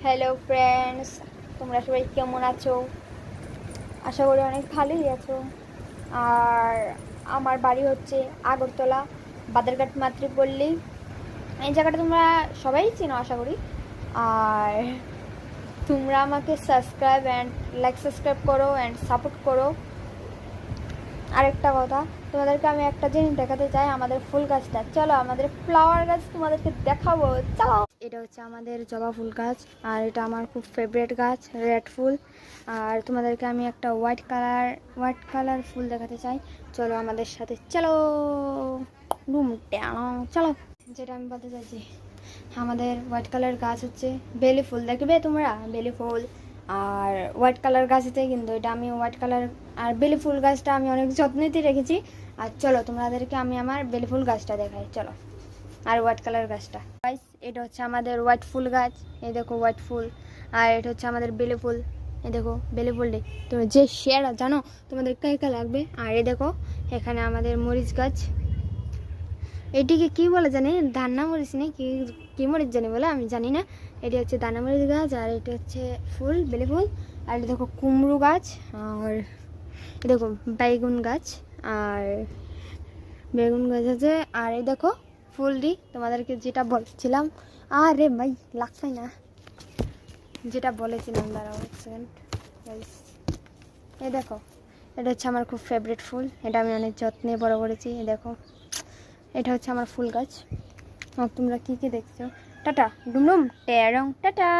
Hello friends, তোমরা সবাই কেমন আছো? আশা করি অনেক ভালোই আছো। আর আমার বাড়ি হচ্ছে আগরতলা, বাদারঘাট মাতৃপল্লী। এই জায়গাটা তোমরা সবাই চেনো আশা করি। আর তোমরা আমাকে সাবস্ক্রাইব অ্যান্ড সাবস্ক্রাইব করো অ্যান্ড সাপোর্ট করো। আরেকটা কথা, তোমাদেরকে আমি একটা জিনিস দেখাতে চাই, আমাদের ফুল গাছটা। চলো আমাদের ফ্লাওয়ার গাছ তোমাদেরকে দেখাবো, চলো। এটা হচ্ছে আমাদের জবা ফুল গাছ, আর এটা আমার খুব ফেভারিট গাছ, রেড ফুল। আর তোমাদেরকে আমি একটা হোয়াইট কালার ফুল দেখাতে চাই। চলো আমাদের সাথে, চলো চলো। যেটা আমি বলতে চাইছি, আমাদের হোয়াইট কালার গাছ হচ্ছে বেলি ফুল, দেখবে তোমরা বেলি ফুল। আর হোয়াইট কালার গাছতে কিন্তু এটা আমি হোয়াইট কালার আর বেলি ফুল গাছটা আমি অনেক যত্নেতে রেখেছি। আর চলো তোমাদেরকে আমি আমার বেলি ফুল গাছটা দেখাই, চলো। আর হোয়াইট কালার গাছটা গাইস, এটা হচ্ছে আমাদের হোয়াইট ফুল গাছ, এই দেখো হোয়াইট ফুল। আর এটা হচ্ছে আমাদের বেলি ফুল, এই দেখো বেলি ফুলটি। তুমি যে শেয়ার জানো তোমাদের কে লাগবে। আর এই দেখো এখানে আমাদের মরিচ গাছ, এটিকে কি বলে জানি, দান্না মরিচ নেই কি কি মরিচ জানি বলে, আমি জানি না। এটি হচ্ছে দান্না মরিচ গাছ, আর এটা হচ্ছে ফুল, বেলি ফুল। আর এটা দেখো কুমড়ো গাছ, আর দেখো বেগুন গাছ, আর বেগুন গাছ আছে। আর এই দেখো ফুলটি, তোমাদেরকে যেটা বলছিলাম, আরে ভাই লাগছে না, যেটা বলেছিলাম, দাঁড়াও এক সেকেন্ড। এই দেখো এটা হচ্ছে আমার খুব ফেভারিট ফুল, এটা আমি অনেক যত্নে বড় করেছি। এই দেখো এটা হচ্ছে আমার ফুল গাছ। আর তোমরা কি কি দেখছো? টাটা ডুমডুম টেরং টাটা।